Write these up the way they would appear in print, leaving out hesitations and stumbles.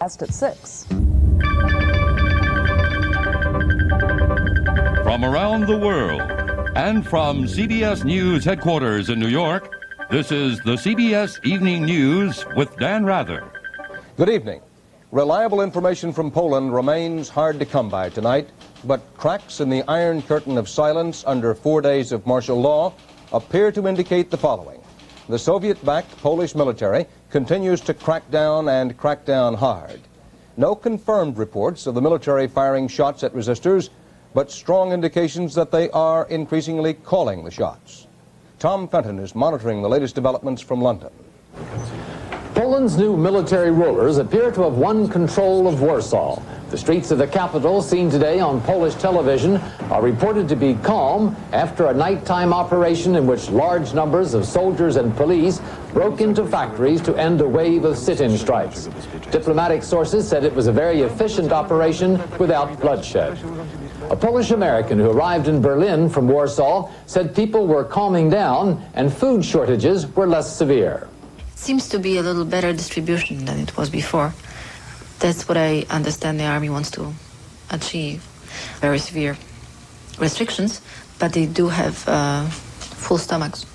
At 6. From around the world and from CBS News headquarters in New York, this is the CBS Evening News with Dan Rather. Good evening. Reliable information from Poland remains hard to come by tonight, but cracks in the Iron Curtain of silence under 4 days of martial law appear to indicate the following. The Soviet-backed Polish military continues to crack down and crack down hard. No confirmed reports of the military firing shots at resistors, but strong indications that they are increasingly calling the shots. Tom Fenton is monitoring the latest developments from London. Poland's new military rulers appear to have won control of Warsaw. The streets of the capital, seen today on Polish television, are reported to be calm after a nighttime operation in which large numbers of soldiers and police broke into factories to end a wave of sit-in strikes. Diplomatic sources said it was a very efficient operation without bloodshed. A Polish American who arrived in Berlin from Warsaw said people were calming down and food shortages were less severe. Seems to be a little better distribution than it was before. That's what I understand the army wants to achieve. Very severe restrictions, but they do have full stomachs.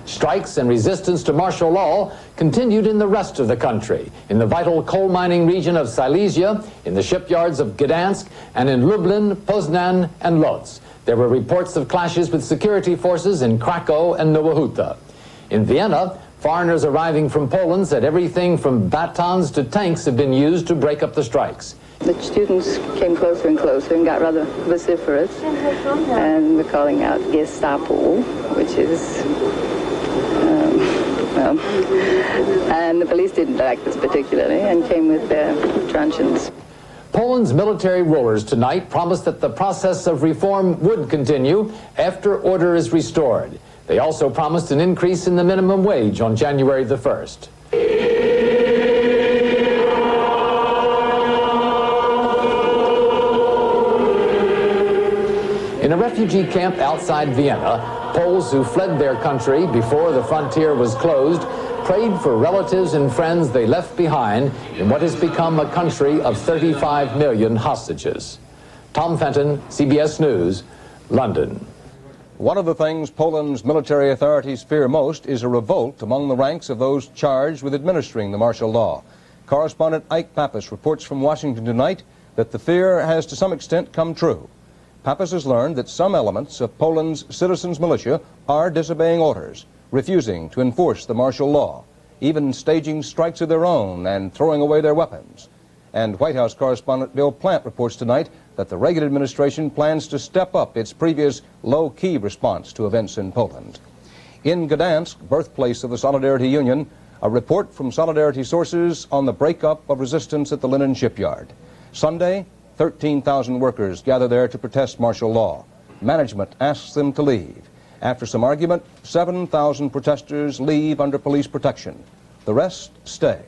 Strikes and resistance to martial law continued in the rest of the country, in the vital coal mining region of Silesia, in the shipyards of Gdansk, and in Lublin, Poznan, and Lodz. There were reports of clashes with security forces in Krakow and Nowa Huta. In Vienna, foreigners arriving from Poland said everything from batons to tanks have been used to break up the strikes. The students came closer and closer and got rather vociferous, and were calling out Gestapo, which is, and the police didn't like this particularly and came with their truncheons. Poland's military rulers tonight promised that the process of reform would continue after order is restored. They also promised an increase in the minimum wage on January the 1st. In a refugee camp outside Vienna, Poles who fled their country before the frontier was closed prayed for relatives and friends they left behind in what has become a country of 35 million hostages. Tom Fenton, CBS News, London. One of the things Poland's military authorities fear most is a revolt among the ranks of those charged with administering the martial law. Correspondent Ike Pappas reports from Washington tonight that the fear has to some extent come true. Pappas has learned that some elements of Poland's citizens' militia are disobeying orders, refusing to enforce the martial law, even staging strikes of their own and throwing away their weapons. And White House correspondent Bill Plant reports tonight that the Reagan administration plans to step up its previous low-key response to events in Poland. In Gdansk, birthplace of the Solidarity Union, a report from Solidarity sources on the breakup of resistance at the linen shipyard. Sunday, 13,000 workers gather there to protest martial law. Management asks them to leave. After some argument, 7,000 protesters leave under police protection. The rest stay.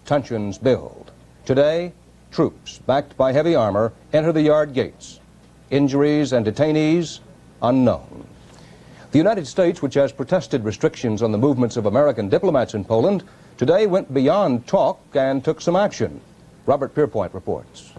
Tensions build. Today, troops, backed by heavy armor, enter the yard gates. Injuries and detainees, unknown. The United States, which has protested restrictions on the movements of American diplomats in Poland, today went beyond talk and took some action. Robert Pierpoint reports.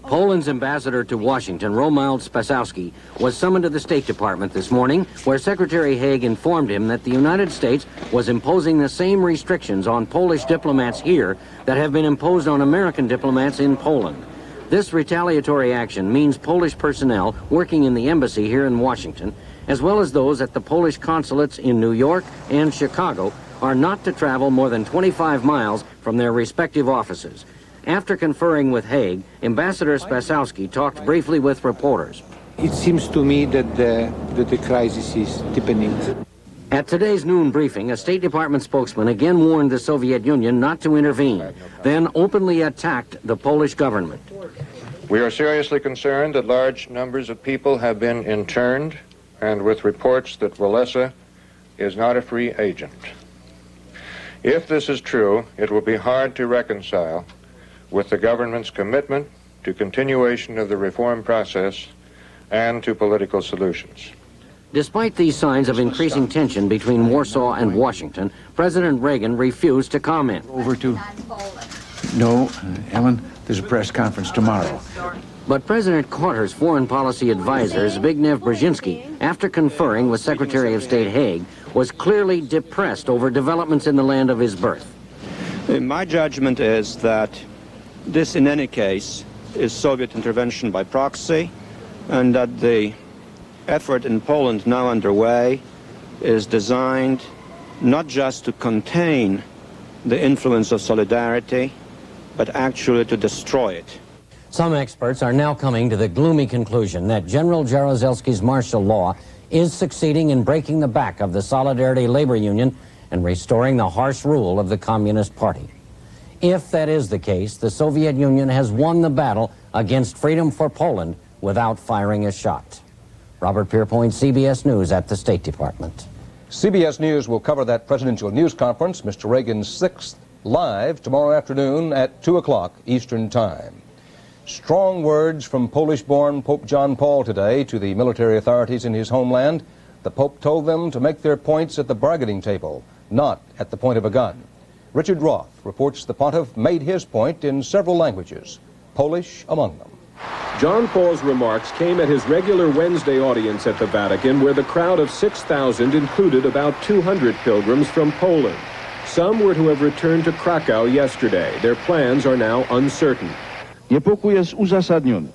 Poland's ambassador to Washington, Romuald Spasowski, was summoned to the State Department this morning, where Secretary Haig informed him that the United States was imposing the same restrictions on Polish diplomats here that have been imposed on American diplomats in Poland. This retaliatory action means Polish personnel working in the embassy here in Washington, as well as those at the Polish consulates in New York and Chicago, are not to travel more than 25 miles from their respective offices. After conferring with Haig, Ambassador Spasowski talked briefly with reporters. It seems to me that the crisis is deepening. At today's noon briefing, a State Department spokesman again warned the Soviet Union not to intervene, then openly attacked the Polish government. We are seriously concerned that large numbers of people have been interned, and with reports that Walesa is not a free agent. If this is true, it will be hard to reconcile with the government's commitment to continuation of the reform process and to political solutions. Despite these signs of increasing tension between Warsaw and Washington, President Reagan refused to comment. Over to No, Ellen, there's a press conference tomorrow. But President Carter's foreign policy advisor, Zbigniew Brzezinski, after conferring with Secretary of State Haig, was clearly depressed over developments in the land of his birth. My judgment is that this, in any case, is Soviet intervention by proxy, and that the effort in Poland now underway is designed not just to contain the influence of solidarity, but actually to destroy it. Some experts are now coming to the gloomy conclusion that General Jaruzelski's martial law is succeeding in breaking the back of the Solidarity Labor Union and restoring the harsh rule of the Communist Party. If that is the case, the Soviet Union has won the battle against freedom for Poland without firing a shot. Robert Pierpoint, CBS News at the State Department. CBS News will cover that presidential news conference, Mr. Reagan's 6th, live tomorrow afternoon at 2 o'clock Eastern Time. Strong words from Polish-born Pope John Paul today to the military authorities in his homeland. The Pope told them to make their points at the bargaining table, not at the point of a gun. Richard Roth reports the pontiff made his point in several languages, Polish among them. John Paul's remarks came at his regular Wednesday audience at the Vatican, where the crowd of 6,000 included about 200 pilgrims from Poland. Some were to have returned to Krakow yesterday. Their plans are now uncertain. Niepokój jest uzasadniony.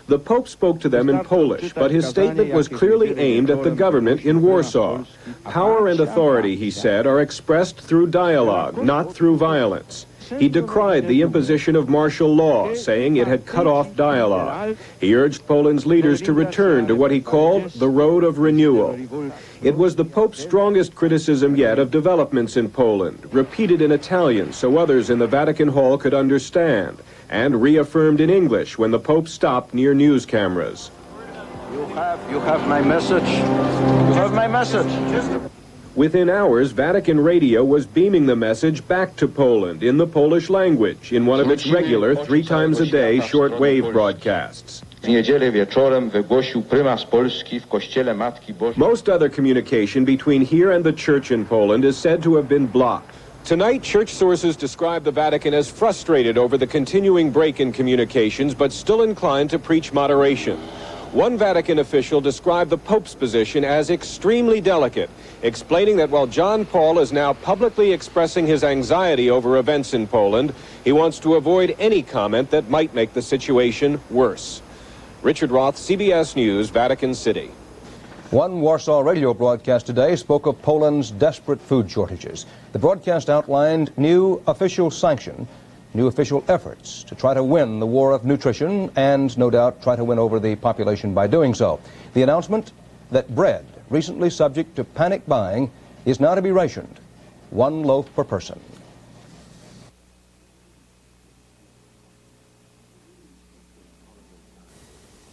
The Pope spoke to them in Polish, but his statement was clearly aimed at the government in Warsaw. Power and authority, he said, are expressed through dialogue, not through violence. He decried the imposition of martial law, saying it had cut off dialogue. He urged Poland's leaders to return to what he called the road of renewal. It was the Pope's strongest criticism yet of developments in Poland, repeated in Italian so others in the Vatican Hall could understand, and reaffirmed in English when the Pope stopped near news cameras. You have my message. You have my message. Within hours, Vatican Radio was beaming the message back to Poland in the Polish language in one of its regular 3 times a day shortwave broadcasts. Most other communication between here and the church in Poland is said to have been blocked. Tonight, church sources describe the Vatican as frustrated over the continuing break in communications, but still inclined to preach moderation. One Vatican official described the Pope's position as extremely delicate, explaining that while John Paul is now publicly expressing his anxiety over events in Poland, he wants to avoid any comment that might make the situation worse. Richard Roth, CBS News, Vatican City. One Warsaw radio broadcast today spoke of Poland's desperate food shortages. The broadcast outlined new official sanction, new official efforts to try to win the war of nutrition and, no doubt, try to win over the population by doing so. The announcement that bread, recently subject to panic buying, is now to be rationed, 1 loaf per person.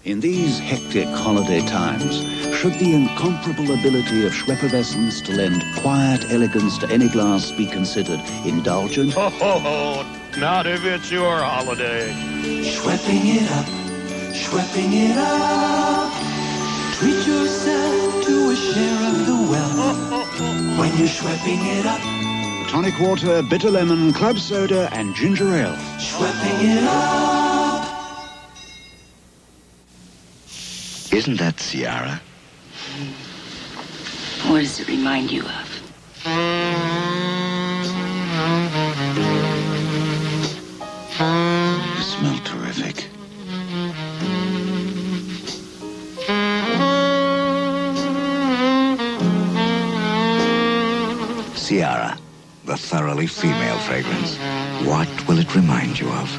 In these hectic holiday times, should the incomparable ability of Schweppes to lend quiet elegance to any glass be considered indulgent? Oh, not if it's your holiday. Schwepping it up, schwepping it up. Treat yourself to a share of the wealth when you're schwepping it up. Tonic water, bitter lemon, club soda, and ginger ale. Schwepping it up. Isn't that Ciara? What does it remind you of? You smell terrific. Ciara, the thoroughly female fragrance. What will it remind you of?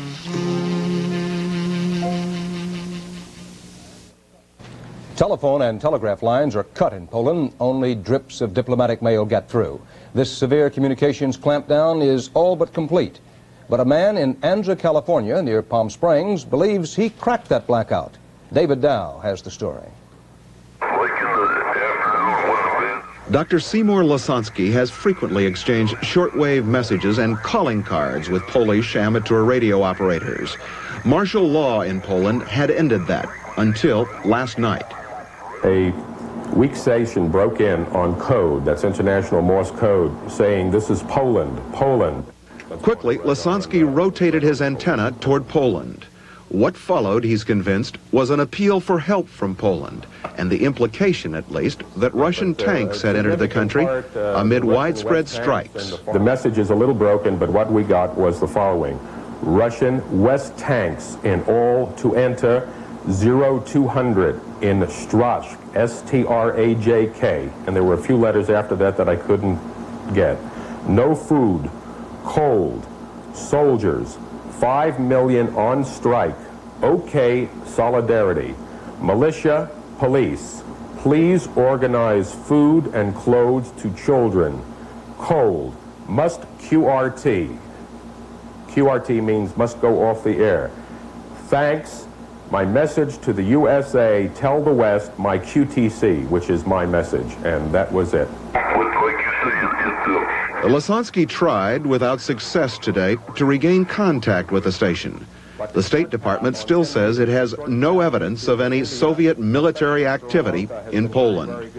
Telephone and telegraph lines are cut in Poland. Only drips of diplomatic mail get through. This severe communications clampdown is all but complete. But a man in Andra, California, near Palm Springs, believes he cracked that blackout. David Dow has the story. Dr. Seymour Lasonsky has frequently exchanged shortwave messages and calling cards with Polish amateur radio operators. Martial law in Poland had ended that until last night. A weak station broke in on code, that's International Morse code, saying this is Poland, Poland. Quickly, Lasansky rotated his antenna toward Poland. What followed, he's convinced, was an appeal for help from Poland, and the implication, at least, that Russian tanks had entered the country amid widespread strikes. The message is a little broken, but what we got was the following. Russian West tanks in all to enter 0200 in Strajk, S-T-R-A-J-K, and there were a few letters after that that I couldn't get. No food, cold, soldiers, 5 million on strike, okay, solidarity. Militia, police, please organize food and clothes to children. Cold, must QRT. QRT means must go off the air. Thanks, my message to the USA, tell the West my QTC, which is my message, and that was it. Lasansky tried, without success to date, to regain contact with the station. The State Department still says it has no evidence of any Soviet military activity in Poland.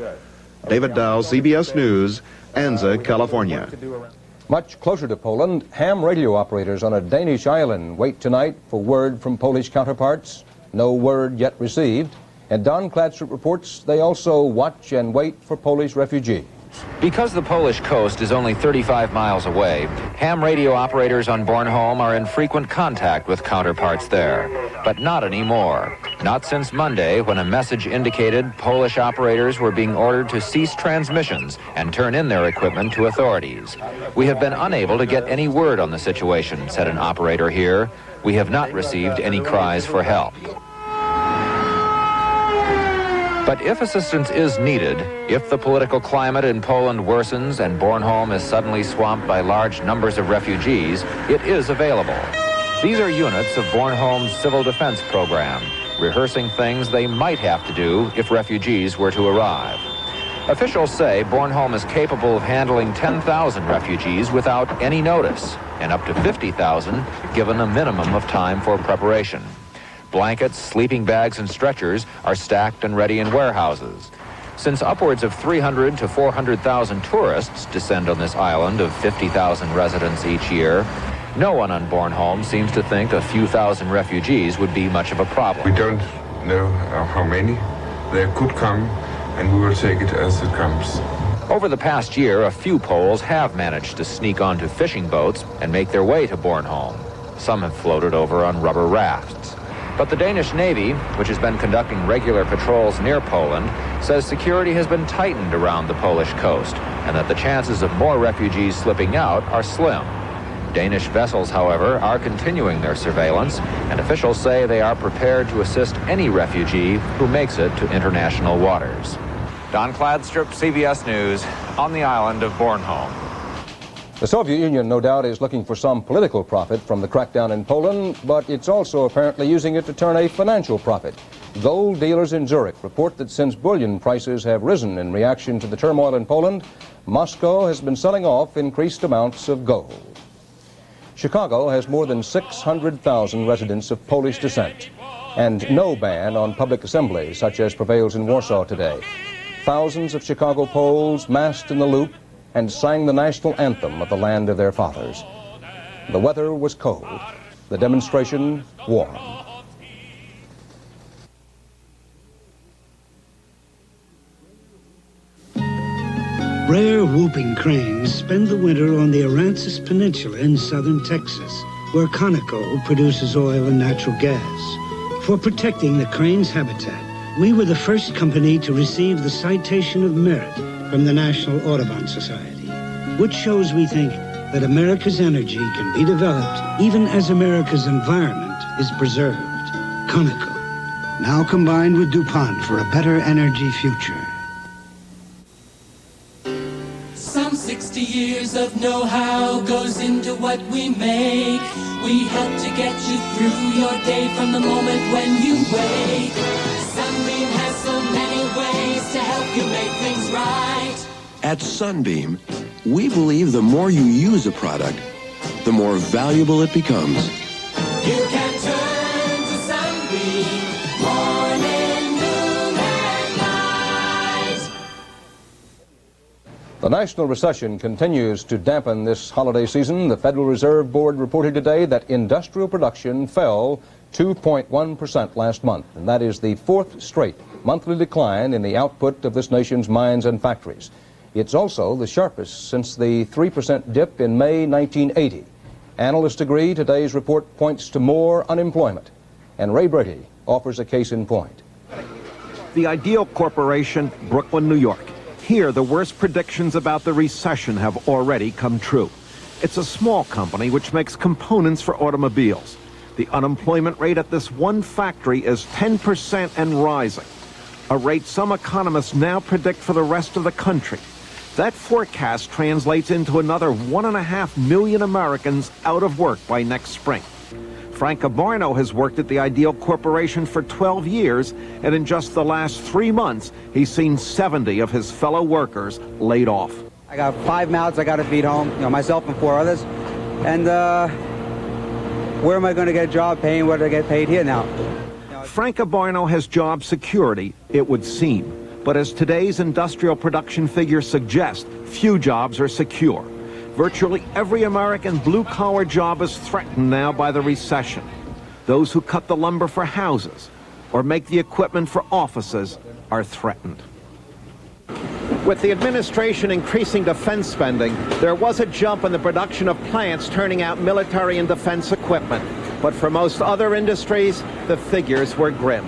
David Dow, CBS News, Anza, California. Much closer to Poland, ham radio operators on a Danish island wait tonight for word from Polish counterparts. No word yet received. And Don Kladstrup reports they also watch and wait for Polish refugees. Because the Polish coast is only 35 miles away, ham radio operators on Bornholm are in frequent contact with counterparts there. But not anymore. Not since Monday, when a message indicated Polish operators were being ordered to cease transmissions and turn in their equipment to authorities. We have been unable to get any word on the situation, said an operator here. We have not received any cries for help. But if assistance is needed, if the political climate in Poland worsens and Bornholm is suddenly swamped by large numbers of refugees, it is available. These are units of Bornholm's civil defense program, rehearsing things they might have to do if refugees were to arrive. Officials say Bornholm is capable of handling 10,000 refugees without any notice, and up to 50,000 given a minimum of time for preparation. Blankets, sleeping bags, and stretchers are stacked and ready in warehouses. Since upwards of 300 to 400,000 tourists descend on this island of 50,000 residents each year, no one on Bornholm seems to think a few thousand refugees would be much of a problem. We don't know how many. There could come, and we will take it as it comes. Over the past year, a few Poles have managed to sneak onto fishing boats and make their way to Bornholm. Some have floated over on rubber rafts. But the Danish Navy, which has been conducting regular patrols near Poland, says security has been tightened around the Polish coast and that the chances of more refugees slipping out are slim. Danish vessels, however, are continuing their surveillance, and officials say they are prepared to assist any refugee who makes it to international waters. Don Kladstrup, CBS News, on the island of Bornholm. The Soviet Union, no doubt, is looking for some political profit from the crackdown in Poland, but it's also apparently using it to turn a financial profit. Gold dealers in Zurich report that since bullion prices have risen in reaction to the turmoil in Poland, Moscow has been selling off increased amounts of gold. Chicago has more than 600,000 residents of Polish descent, and no ban on public assembly such as prevails in Warsaw today. Thousands of Chicago Poles massed in the Loop and sang the national anthem of the land of their fathers. The weather was cold, the demonstration warm. Rare whooping cranes spend the winter on the Aransas Peninsula in southern Texas, where Conoco produces oil and natural gas. For protecting the crane's habitat, we were the first company to receive the Citation of Merit from the National Audubon Society, which shows, we think, that America's energy can be developed even as America's environment is preserved. Conoco, now combined with DuPont for a better energy future. Some 60 years of know-how goes into what we make. We help to get you through your day from the moment when you wake. Sunbeam has so many ways to help you make things right. At Sunbeam, we believe the more you use a product, the more valuable it becomes. You can turn to Sunbeam, morning, noon, and night. The national recession continues to dampen this holiday season. The Federal Reserve Board reported today that industrial production fell 2.1% last month, and that is the fourth straight monthly decline in the output of this nation's mines and factories. It's also the sharpest since the 3% dip in May 1980. Analysts agree today's report points to more unemployment, and Ray Brady offers a case in point. The Ideal Corporation, Brooklyn, New York. Here, the worst predictions about the recession have already come true. It's a small company which makes components for automobiles. The unemployment rate at this one factory is 10% and rising, a rate some economists now predict for the rest of the country. That forecast translates into another 1.5 million Americans out of work by next spring. Frank Abarno has worked at the Ideal Corporation for 12 years, and in just the last 3 months, he's seen 70 of his fellow workers laid off. I got 5 mouths I got to feed home, myself and 4 others. And where am I going to get a job paying what I get paid here now? Frank Abarno has job security, it would seem. But as today's industrial production figures suggest, few jobs are secure. Virtually every American blue-collar job is threatened now by the recession. Those who cut the lumber for houses or make the equipment for offices are threatened. With the administration increasing defense spending, there was a jump in the production of plants turning out military and defense equipment. But for most other industries, the figures were grim.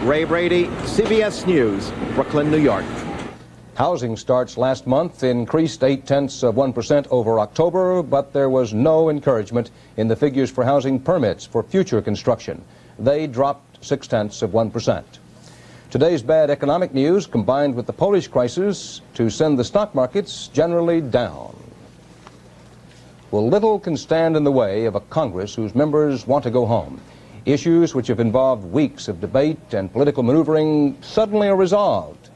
Ray Brady, CBS News, Brooklyn, New York. Housing starts last month increased 0.8% over October, but there was no encouragement in the figures for housing permits for future construction. They dropped 0.6%. Today's bad economic news combined with the Polish crisis to send the stock markets generally down. Well, little can stand in the way of a Congress whose members want to go home. Issues which have involved weeks of debate and political maneuvering suddenly are resolved.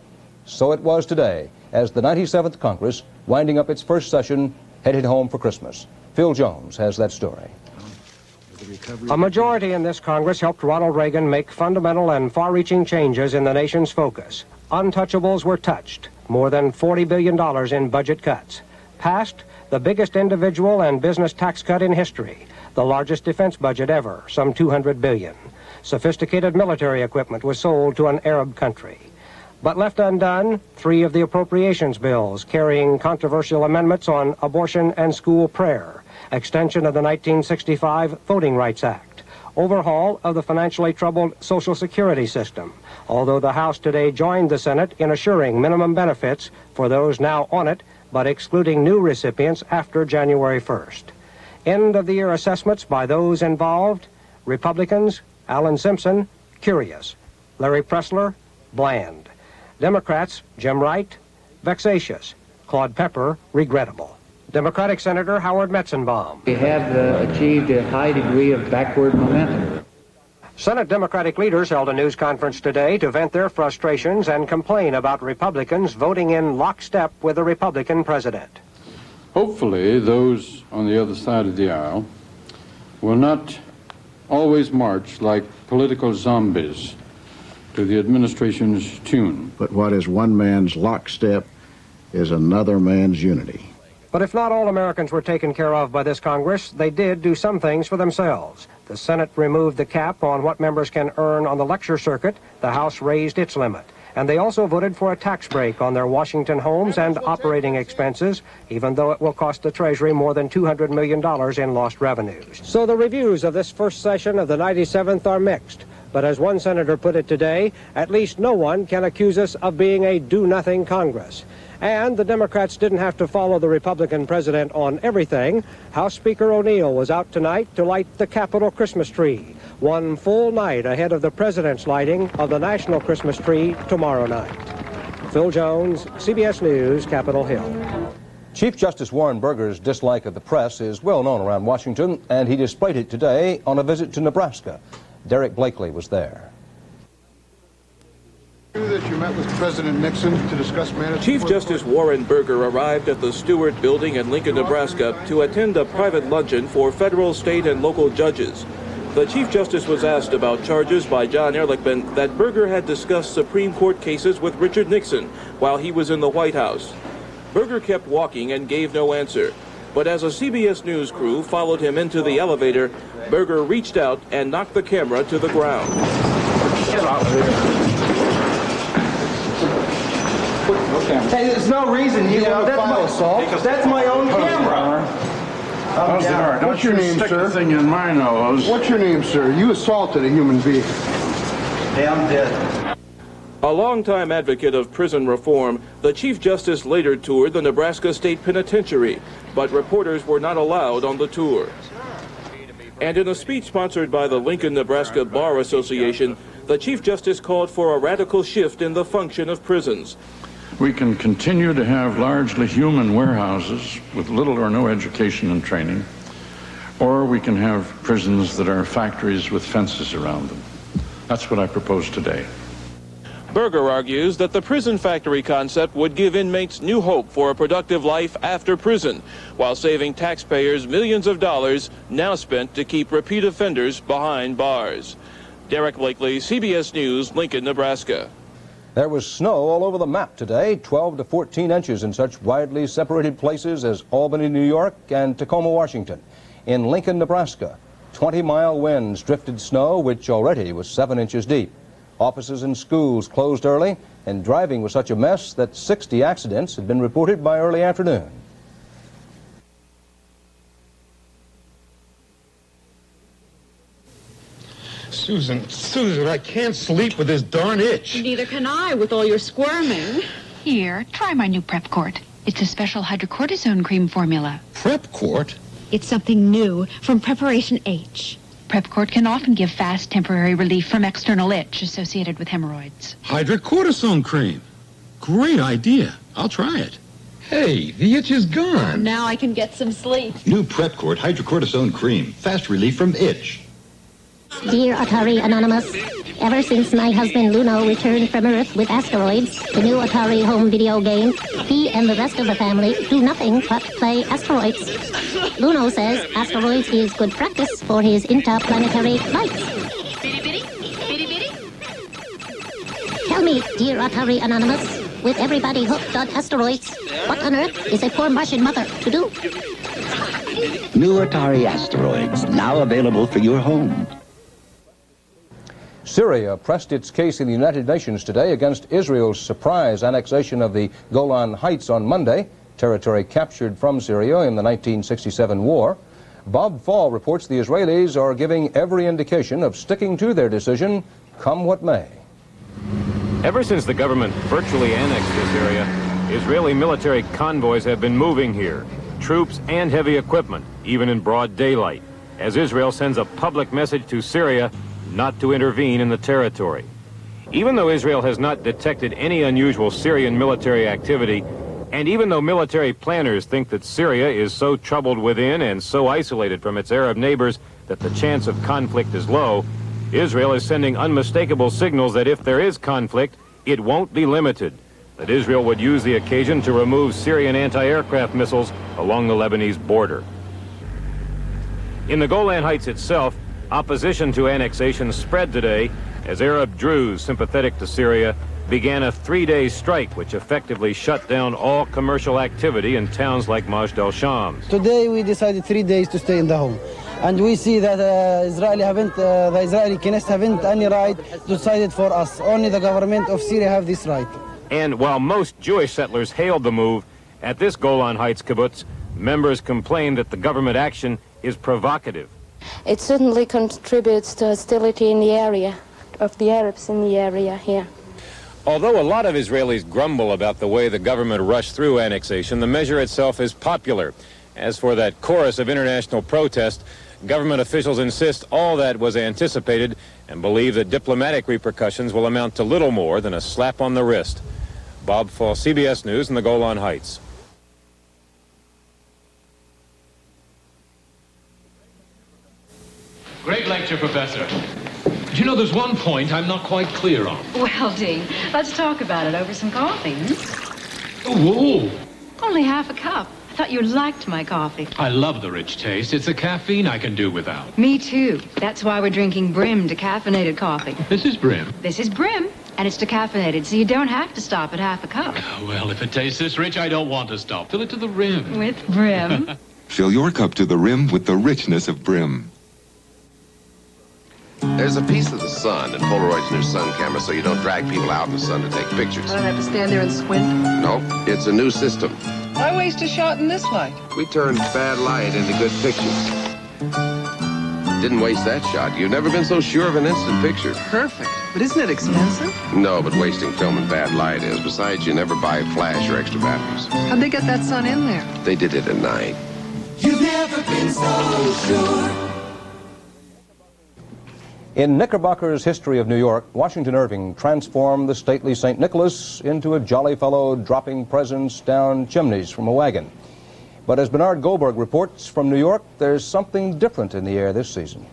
So it was today, as the 97th Congress, winding up its first session, headed home for Christmas. Phil Jones has that story. A majority in this Congress helped Ronald Reagan make fundamental and far-reaching changes in the nation's focus. Untouchables were touched. More than $40 billion in budget cuts. Passed the biggest individual and business tax cut in history. The largest defense budget ever, some $200 billion. Sophisticated military equipment was sold to an Arab country. But left undone, 3 of the appropriations bills carrying controversial amendments on abortion and school prayer, extension of the 1965 Voting Rights Act, overhaul of the financially troubled Social Security system, although the House today joined the Senate in assuring minimum benefits for those now on it, but excluding new recipients after January 1st. End of the year assessments by those involved: Republicans, Alan Simpson, curious; Larry Pressler, bland; Democrats, Jim Wright, vexatious; Claude Pepper, regrettable. Democratic Senator Howard Metzenbaum. We have achieved a high degree of backward momentum. Senate Democratic leaders held a news conference today to vent their frustrations and complain about Republicans voting in lockstep with the Republican president. Hopefully, those on the other side of the aisle will not always march like political zombies to the administration's tune. But what is one man's lockstep is another man's unity. But if not all Americans were taken care of by this Congress, they did do some things for themselves. The Senate removed the cap on what members can earn on the lecture circuit. The House raised its limit. And they also voted for a tax break on their Washington homes and operating expenses, even though it will cost the Treasury more than $200 million in lost revenues. So the reviews of this first session of the 97th are mixed. But as one senator put it today, at least no one can accuse us of being a do-nothing Congress. And the Democrats didn't have to follow the Republican president on everything. House Speaker O'Neill was out tonight to light the Capitol Christmas tree, one full night ahead of the president's lighting of the national Christmas tree tomorrow night. Phil Jones, CBS News, Capitol Hill. Chief Justice Warren Burger's dislike of the press is well known around Washington, and he displayed it today on a visit to Nebraska. Derek Blakely was there. That you met with President Nixon to discuss management. Chief Justice Warren Burger arrived at the Stewart Building in Lincoln, Nebraska to attend a private luncheon for federal, state, and local judges. The Chief Justice was asked about charges by John Ehrlichman that Burger had discussed Supreme Court cases with Richard Nixon while he was in the White House. Berger kept walking and gave no answer. But as a CBS News crew followed him into the elevator, Berger reached out and knocked the camera to the ground. Get out of here. Hey, there's no reason you know, that's my own camera. What's your name, sir? Thing in my nose. What's your name, sir? You assaulted a human being. Hey, I'm dead. A longtime advocate of prison reform, the Chief Justice later toured the Nebraska State Penitentiary, but reporters were not allowed on the tour. And in a speech sponsored by the Lincoln, Nebraska Bar Association, the Chief Justice called for a radical shift in the function of prisons. We can continue to have largely human warehouses with little or no education and training, or we can have prisons that are factories with fences around them. That's what I propose today. Berger argues that the prison factory concept would give inmates new hope for a productive life after prison, while saving taxpayers millions of dollars now spent to keep repeat offenders behind bars. Derek Blakely, CBS News, Lincoln, Nebraska. There was snow all over the map today, 12 to 14 inches in such widely separated places as Albany, New York, and Tacoma, Washington. In Lincoln, Nebraska, 20-mile winds drifted snow, which already was 7 inches deep. Offices and schools closed early, and driving was such a mess that 60 accidents had been reported by early afternoon. Susan, I can't sleep with this darn itch. Neither can I with all your squirming. Here, try my new Prep-Court. It's a special hydrocortisone cream formula. Prep-Court? It's something new from Preparation H. Prep-Court can often give fast temporary relief from external itch associated with hemorrhoids. Hydrocortisone cream. Great idea. I'll try it. Hey, the itch is gone. Now I can get some sleep. New Prep-Court hydrocortisone cream. Fast relief from itch. Dear Atari Anonymous, ever since my husband Luno returned from Earth with asteroids, the new Atari home video game, he and the rest of the family do nothing but play asteroids. Luno says asteroids is good practice for his interplanetary flights. Tell me, dear Atari Anonymous, with everybody hooked on asteroids, what on earth is a poor Martian mother to do? New Atari Asteroids, now available for your home. Syria pressed its case in the United Nations today against Israel's surprise annexation of the Golan Heights on Monday, territory captured from Syria in the 1967 war. Bob Fall reports the Israelis are giving every indication of sticking to their decision, come what may. Ever since the government virtually annexed this area, Israeli military convoys have been moving here, troops and heavy equipment, even in broad daylight, as Israel sends a public message to Syria not to intervene in the territory. Even though Israel has not detected any unusual Syrian military activity, and even though military planners think that Syria is so troubled within and so isolated from its Arab neighbors that the chance of conflict is low, Israel is sending unmistakable signals that if there is conflict, it won't be limited, that Israel would use the occasion to remove Syrian anti-aircraft missiles along the Lebanese border. In the Golan Heights itself, opposition to annexation spread today as Arab Druze sympathetic to Syria began a 3-day strike which effectively shut down all commercial activity in towns like Majd al-Shams. Today we decided 3 days to stay in the home. And we see that the Israeli Knesset haven't any right to decide for us. Only the government of Syria have this right. And while most Jewish settlers hailed the move, at this Golan Heights kibbutz, members complained that the government action is provocative. It certainly contributes to hostility in the area, of the Arabs in the area here. Although a lot of Israelis grumble about the way the government rushed through annexation, the measure itself is popular. As for that chorus of international protest, government officials insist all that was anticipated and believe that diplomatic repercussions will amount to little more than a slap on the wrist. Bob Fall, CBS News in the Golan Heights. Great lecture, Professor. But you know, there's one point I'm not quite clear on. Well, Dean, let's talk about it over some coffee. Whoa! Only half a cup. I thought you liked my coffee. I love the rich taste. It's the caffeine I can do without. Me too. That's why we're drinking Brim decaffeinated coffee. This is Brim. This is Brim. And it's decaffeinated, so you don't have to stop at half a cup. Well, if it tastes this rich, I don't want to stop. Fill it to the rim. With brim. Fill your cup to the rim with the richness of brim. There's a piece of the sun in Polaroid's new sun camera so you don't drag people out in the sun to take pictures. I don't have to stand there and squint? No, it's a new system. Why waste a shot in this light? We turn bad light into good pictures. Didn't waste that shot. You've never been so sure of an instant picture. Perfect. But isn't it expensive? No, but wasting film in bad light is. Besides, you never buy flash or extra batteries. How'd they get that sun in there? They did it at night. You've never been so sure. In Knickerbocker's History of New York, Washington Irving transformed the stately St. Nicholas into a jolly fellow dropping presents down chimneys from a wagon. But as Bernard Goldberg reports from New York, there's something different in the air this season.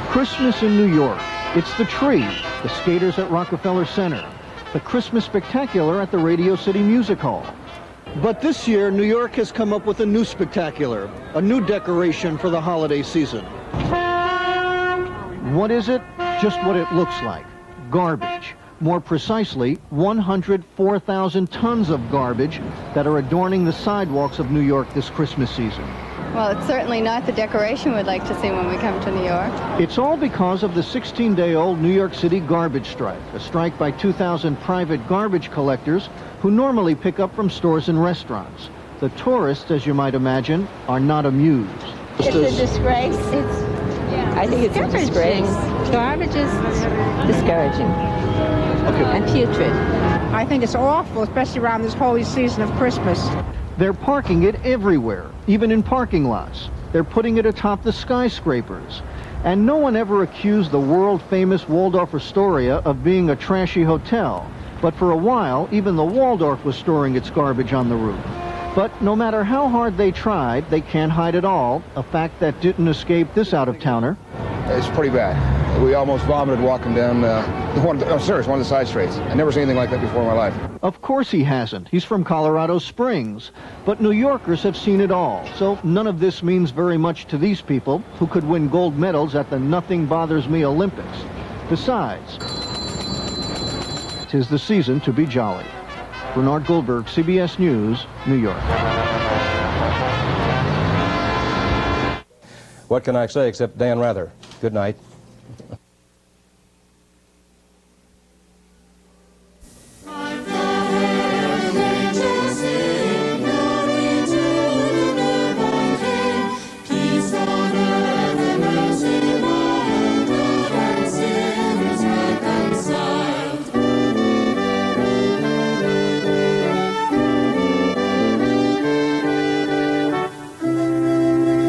Christmas in New York. It's the tree, the skaters at Rockefeller Center, the Christmas spectacular at the Radio City Music Hall. But this year, New York has come up with a new spectacular, a new decoration for the holiday season. What is it? Just what it looks like. Garbage. More precisely, 104,000 tons of garbage that are adorning the sidewalks of New York this Christmas season. Well, it's certainly not the decoration we'd like to see when we come to New York. It's all because of the 16-day-old New York City garbage strike, a strike by 2,000 private garbage collectors who normally pick up from stores and restaurants. The tourists, as you might imagine, are not amused. It's a disgrace. I think it's a disgrace. Garbage is discouraging and putrid. I think it's awful, especially around this holy season of Christmas. They're parking it everywhere, even in parking lots. They're putting it atop the skyscrapers. And no one ever accused the world-famous Waldorf Astoria of being a trashy hotel. But for a while, even the Waldorf was storing its garbage on the roof. But no matter how hard they tried, they can't hide it all, a fact that didn't escape this out-of-towner. It's pretty bad. We almost vomited walking down, one of the side streets. I've never seen anything like that before in my life. Of course he hasn't. He's from Colorado Springs. But New Yorkers have seen it all, so none of this means very much to these people who could win gold medals at the Nothing Bothers Me Olympics. Besides, 'tis the season to be jolly. Bernard Goldberg, CBS News, New York. What can I say except Dan Rather? Good night.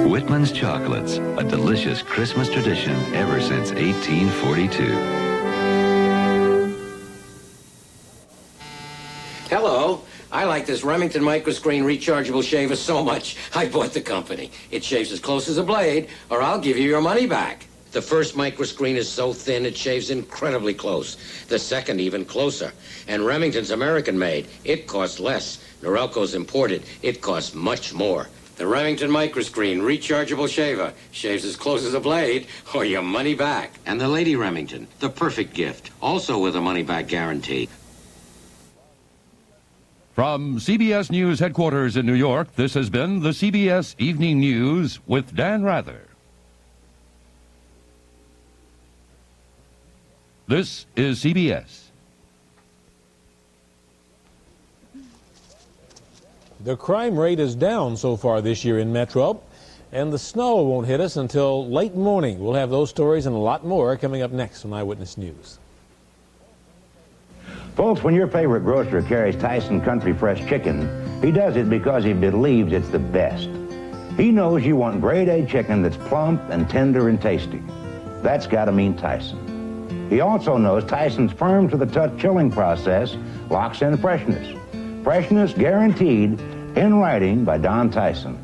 Whitman's Chocolates, a delicious Christmas tradition ever since 1842. Hello. I like this Remington microscreen rechargeable shaver so much, I bought the company. It shaves as close as a blade, or I'll give you your money back. The first microscreen is so thin it shaves incredibly close. The second even closer. And Remington's American-made. It costs less. Norelco's imported. It costs much more. The Remington microscreen rechargeable shaver shaves as close as a blade or your money back. And the Lady Remington, the perfect gift, also with a money-back guarantee. From CBS News headquarters in New York, this has been the CBS Evening News with Dan Rather. This is CBS. The crime rate is down so far this year in Metro, and the snow won't hit us until late morning. We'll have those stories and a lot more coming up next on Eyewitness News. Folks, when your favorite grocer carries Tyson Country Fresh Chicken, he does it because he believes it's the best. He knows you want grade A chicken that's plump and tender and tasty. That's got to mean Tyson. He also knows Tyson's firm-to-the-touch chilling process locks in freshness. Freshness guaranteed in writing by Don Tyson.